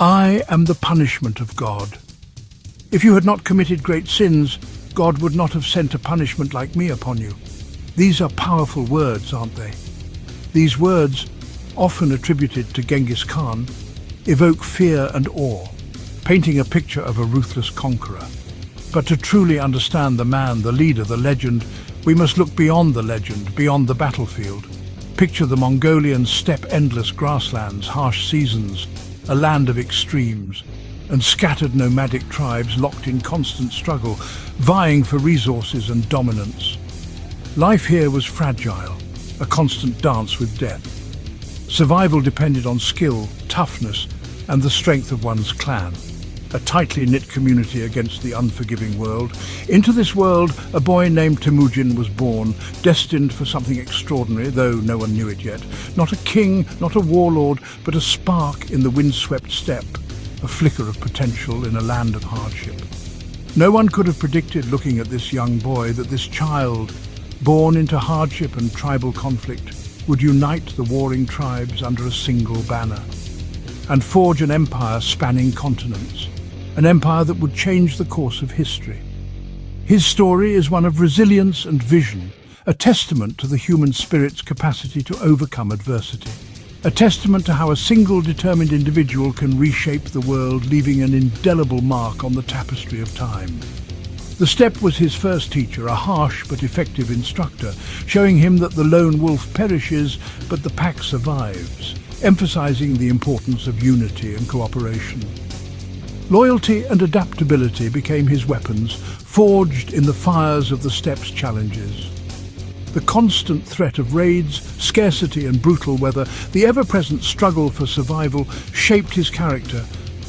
I am the punishment of God. If you had not committed great sins, God would not have sent a punishment like me upon you. These are powerful words, aren't they? These words, often attributed to Genghis Khan, evoke fear and awe, painting a picture of a ruthless conqueror. But to truly understand the man, the leader, the legend, we must look beyond the legend, beyond the battlefield. Picture the Mongolian steppe-endless grasslands, harsh seasons, a land of extremes, and scattered nomadic tribes locked in constant struggle, vying for resources and dominance. Life here was fragile, a constant dance with death. Survival depended on skill, toughness, and the strength of one's clan. A tightly knit community against the unforgiving world. Into this world, a boy named Temüjin was born, destined for something extraordinary, though no one knew it yet. Not a king, not a warlord, but a spark in the windswept steppe, a flicker of potential in a land of hardship. No one could have predicted, looking at this young boy, that this child, born into hardship and tribal conflict, would unite the warring tribes under a single banner and forge an empire spanning continents. An empire that would change the course of history. His story is one of resilience and vision, a testament to the human spirit's capacity to overcome adversity. A testament to how a single determined individual can reshape the world, leaving an indelible mark on the tapestry of time. The steppe was his first teacher, a harsh but effective instructor, showing him that the lone wolf perishes, but the pack survives, emphasizing the importance of unity and cooperation. Loyalty and adaptability became his weapons, forged in the fires of the steppe's challenges. The constant threat of raids, scarcity and brutal weather, the ever-present struggle for survival shaped his character,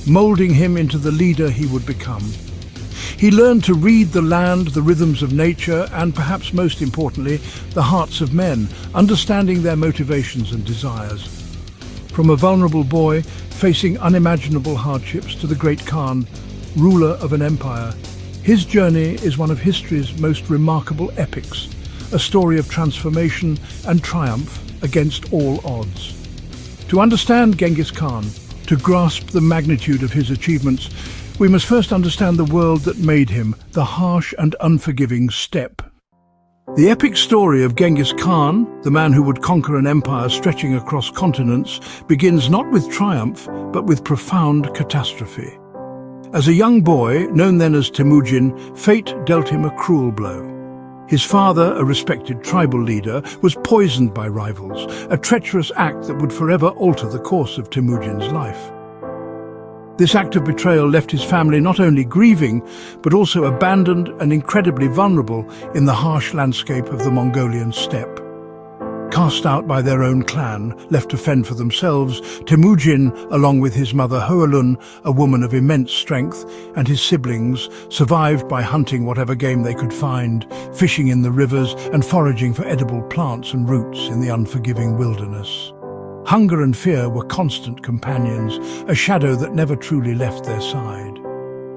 molding him into the leader he would become. He learned to read the land, the rhythms of nature, and perhaps most importantly, the hearts of men, understanding their motivations and desires. From a vulnerable boy facing unimaginable hardships to the great Khan, ruler of an empire, his journey is one of history's most remarkable epics, a story of transformation and triumph against all odds. To understand Genghis Khan, to grasp the magnitude of his achievements, we must first understand the world that made him, the harsh and unforgiving steppe. The epic story of Genghis Khan, the man who would conquer an empire stretching across continents, begins not with triumph, but with profound catastrophe. As a young boy, known then as Temüjin, fate dealt him a cruel blow. His father, a respected tribal leader, was poisoned by rivals, a treacherous act that would forever alter the course of Temüjin's life. This act of betrayal left his family not only grieving, but also abandoned and incredibly vulnerable in the harsh landscape of the Mongolian steppe. Cast out by their own clan, left to fend for themselves, Temüjin, along with his mother Hoelun, a woman of immense strength, and his siblings, survived by hunting whatever game they could find, fishing in the rivers and foraging for edible plants and roots in the unforgiving wilderness. Hunger and fear were constant companions, a shadow that never truly left their side.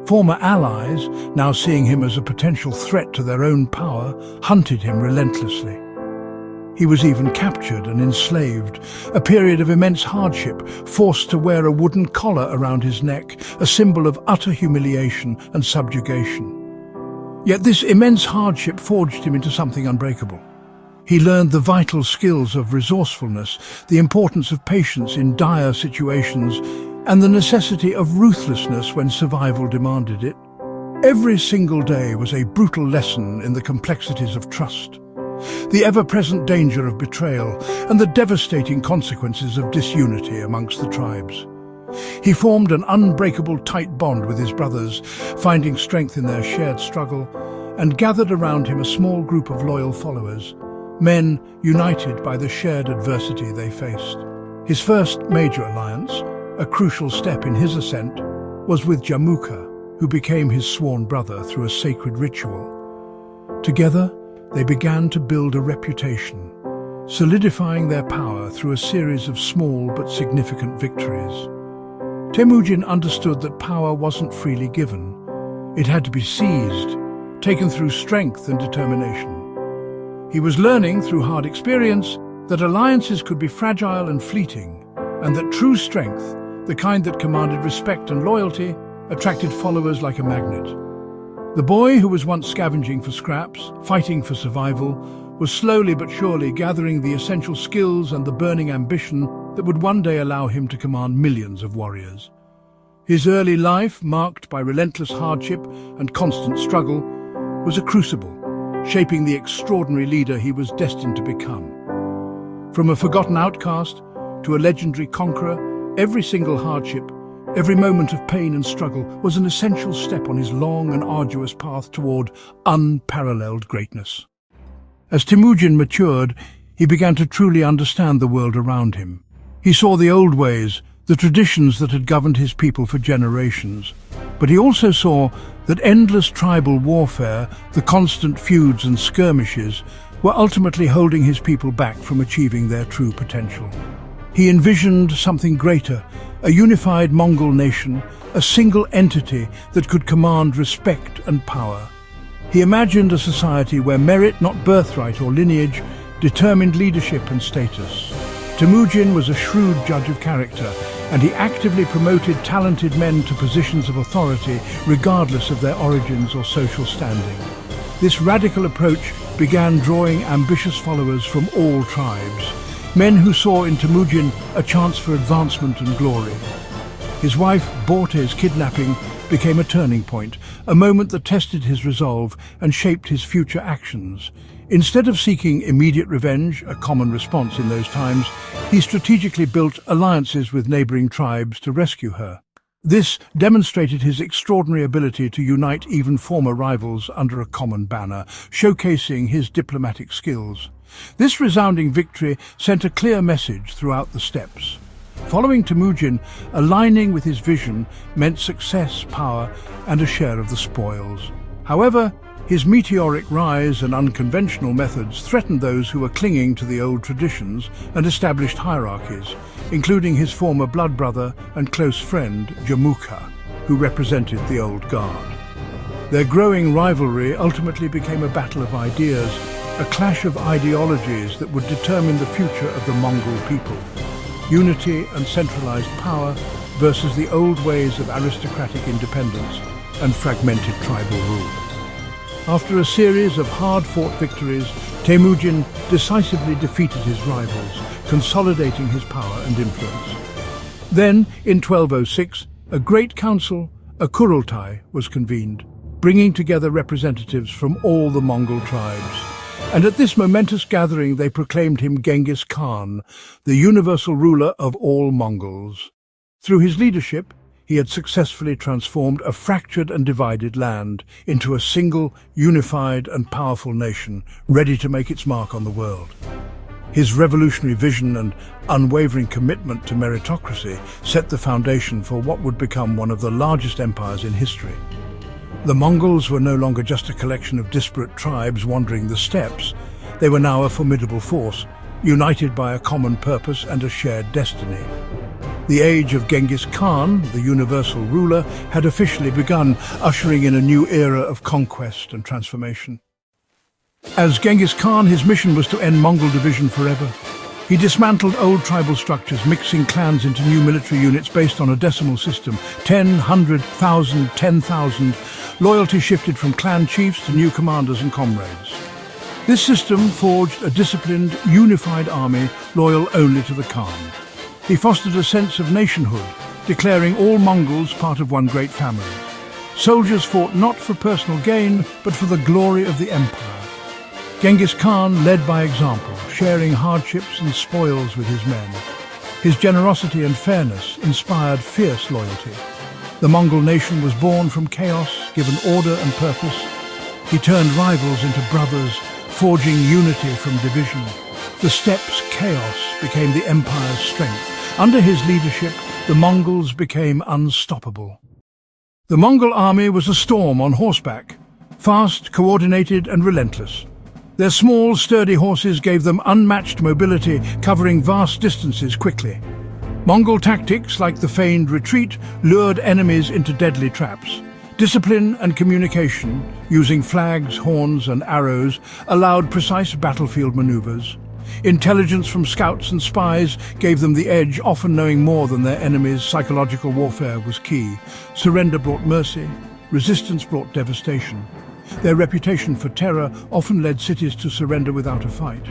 Former allies, now seeing him as a potential threat to their own power, hunted him relentlessly. He was even captured and enslaved, a period of immense hardship, forced to wear a wooden collar around his neck, a symbol of utter humiliation and subjugation. Yet this immense hardship forged him into something unbreakable. He learned the vital skills of resourcefulness, the importance of patience in dire situations, and the necessity of ruthlessness when survival demanded it. Every single day was a brutal lesson in the complexities of trust, the ever-present danger of betrayal, and the devastating consequences of disunity amongst the tribes. He formed an unbreakable tight bond with his brothers, finding strength in their shared struggle, and gathered around him a small group of loyal followers, men united by the shared adversity they faced. His first major alliance, a crucial step in his ascent, was with Jamuka, who became his sworn brother through a sacred ritual. Together, they began to build a reputation, solidifying their power through a series of small but significant victories. Temüjin understood that power wasn't freely given. It had to be seized, taken through strength and determination. He was learning through hard experience that alliances could be fragile and fleeting, and that true strength the kind that commanded respect and loyalty, attracted followers like a magnet. The boy who was once scavenging for scraps, fighting for survival, was slowly but surely gathering the essential skills and the burning ambition that would one day allow him to command millions of warriors. His early life, marked by relentless hardship and constant struggle, was a crucible, shaping the extraordinary leader he was destined to become. From a forgotten outcast to a legendary conqueror, every single hardship, every moment of pain and struggle was an essential step on his long and arduous path toward unparalleled greatness. As Temüjin matured, he began to truly understand the world around him. He saw the old ways, the traditions that had governed his people for generations. But he also saw that endless tribal warfare, the constant feuds and skirmishes, were ultimately holding his people back from achieving their true potential. He envisioned something greater, a unified Mongol nation, a single entity that could command respect and power. He imagined a society where merit, not birthright or lineage, determined leadership and status. Temüjin was a shrewd judge of character, and he actively promoted talented men to positions of authority regardless of their origins or social standing. This radical approach began drawing ambitious followers from all tribes, men who saw in Temüjin a chance for advancement and glory. His wife Börte's kidnapping became a turning point, a moment that tested his resolve and shaped his future actions. Instead of seeking immediate revenge, a common response in those times, he strategically built alliances with neighboring tribes to rescue her. This demonstrated his extraordinary ability to unite even former rivals under a common banner, showcasing his diplomatic skills. This resounding victory sent a clear message throughout the steppes. Following Temüjin, aligning with his vision meant success, power, and a share of the spoils. However, his meteoric rise and unconventional methods threatened those who were clinging to the old traditions and established hierarchies, including his former blood brother and close friend, Jamuka, who represented the old guard. Their growing rivalry ultimately became a battle of ideas, a clash of ideologies that would determine the future of the Mongol people. Unity and centralized power versus the old ways of aristocratic independence and fragmented tribal rule. After a series of hard-fought victories, Temüjin decisively defeated his rivals, consolidating his power and influence. Then, in 1206, a great council, a Kurultai, was convened, bringing together representatives from all the Mongol tribes. And at this momentous gathering they proclaimed him Genghis Khan, the universal ruler of all Mongols. Through his leadership, he had successfully transformed a fractured and divided land into a single, unified and powerful nation, ready to make its mark on the world. His revolutionary vision and unwavering commitment to meritocracy set the foundation for what would become one of the largest empires in history. The Mongols were no longer just a collection of disparate tribes wandering the steppes. They were now a formidable force, united by a common purpose and a shared destiny. The age of Genghis Khan, the universal ruler, had officially begun, ushering in a new era of conquest and transformation. As Genghis Khan, his mission was to end Mongol division forever. He dismantled old tribal structures, mixing clans into new military units based on a decimal system. 10, 100, 1,000, 10,000. Loyalty shifted from clan chiefs to new commanders and comrades. This system forged a disciplined, unified army loyal only to the Khan. He fostered a sense of nationhood, declaring all Mongols part of one great family. Soldiers fought not for personal gain, but for the glory of the empire. Genghis Khan led by example, sharing hardships and spoils with his men. His generosity and fairness inspired fierce loyalty. The Mongol nation was born from chaos, given order and purpose. He turned rivals into brothers, forging unity from division. The steppes' chaos became the empire's strength. Under his leadership, the Mongols became unstoppable. The Mongol army was a storm on horseback, fast, coordinated and relentless. Their small, sturdy horses gave them unmatched mobility, covering vast distances quickly. Mongol tactics, like the feigned retreat, lured enemies into deadly traps. Discipline and communication, using flags, horns and arrows, allowed precise battlefield maneuvers. Intelligence from scouts and spies gave them the edge, often knowing more than their enemies. Psychological warfare was key. Surrender brought mercy, resistance brought devastation. Their reputation for terror often led cities to surrender without a fight.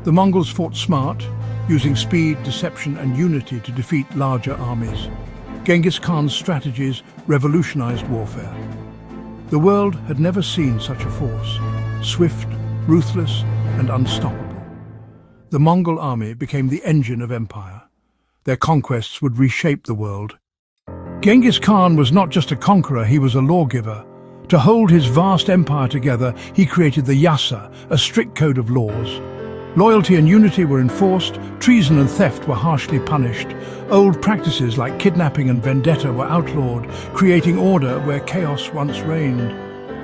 The Mongols fought smart, using speed, deception and unity to defeat larger armies. Genghis Khan's strategies revolutionized warfare. The world had never seen such a force, swift, ruthless and unstoppable. The Mongol army became the engine of empire. Their conquests would reshape the world. Genghis Khan was not just a conqueror, he was a lawgiver. To hold his vast empire together, he created the Yasa, a strict code of laws. Loyalty and unity were enforced, treason and theft were harshly punished. Old practices like kidnapping and vendetta were outlawed, creating order where chaos once reigned.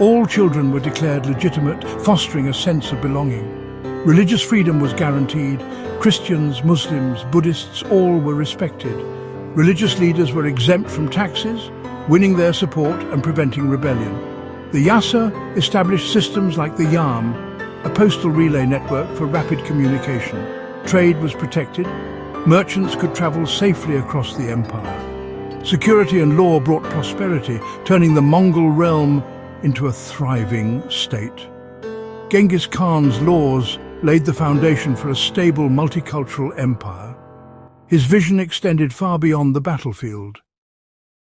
All children were declared legitimate, fostering a sense of belonging. Religious freedom was guaranteed. Christians, Muslims, Buddhists, all were respected. Religious leaders were exempt from taxes, winning their support and preventing rebellion. The Yasa established systems like the Yam, a postal relay network for rapid communication. Trade was protected. Merchants could travel safely across the empire. Security and law brought prosperity, turning the Mongol realm into a thriving state. Genghis Khan's laws laid the foundation for a stable multicultural empire. His vision extended far beyond the battlefield.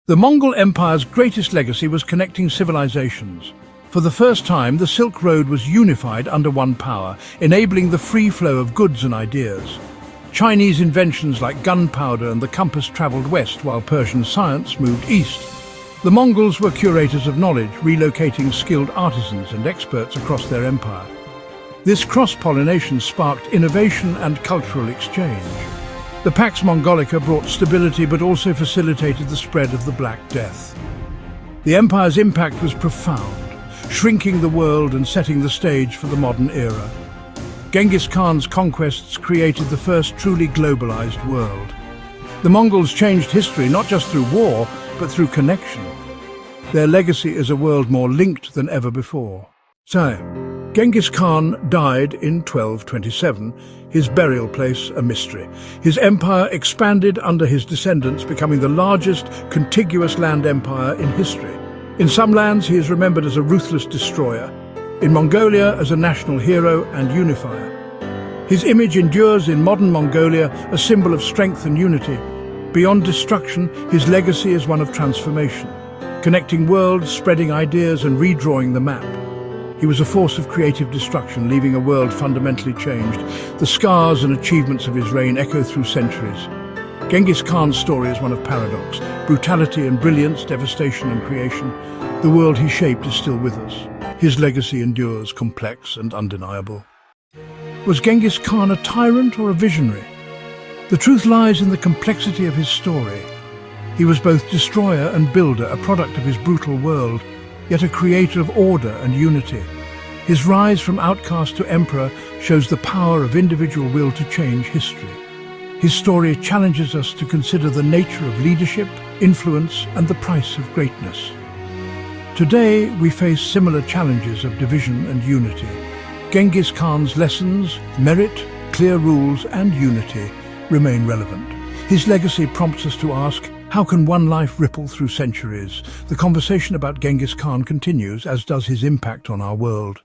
The Mongol Empire's greatest legacy was connecting civilizations. For the first time, the Silk Road was unified under one power, enabling the free flow of goods and ideas. Chinese inventions like gunpowder and the compass traveled west, while Persian science moved east. The Mongols were curators of knowledge, relocating skilled artisans and experts across their empire. This cross-pollination sparked innovation and cultural exchange. The Pax Mongolica brought stability but also facilitated the spread of the Black Death. The empire's impact was profound, shrinking the world and setting the stage for the modern era. Genghis Khan's conquests created the first truly globalized world. The Mongols changed history not just through war, but through connection. Their legacy is a world more linked than ever before. So, Genghis Khan died in 1227, his burial place a mystery. His empire expanded under his descendants, becoming the largest contiguous land empire in history. In some lands, he is remembered as a ruthless destroyer. In Mongolia, as a national hero and unifier. His image endures in modern Mongolia, a symbol of strength and unity. Beyond destruction, his legacy is one of transformation, connecting worlds, spreading ideas and redrawing the map. He was a force of creative destruction, leaving a world fundamentally changed. The scars and achievements of his reign echo through centuries. Genghis Khan's story is one of paradox, brutality and brilliance, devastation and creation. The world he shaped is still with us. His legacy endures, complex and undeniable. Was Genghis Khan a tyrant or a visionary? The truth lies in the complexity of his story. He was both destroyer and builder, a product of his brutal world, yet a creator of order and unity. His rise from outcast to emperor shows the power of individual will to change history. His story challenges us to consider the nature of leadership, influence, and the price of greatness. Today, we face similar challenges of division and unity. Genghis Khan's lessons, merit, clear rules, and unity remain relevant. His legacy prompts us to ask, how can one life ripple through centuries? The conversation about Genghis Khan continues, as does his impact on our world.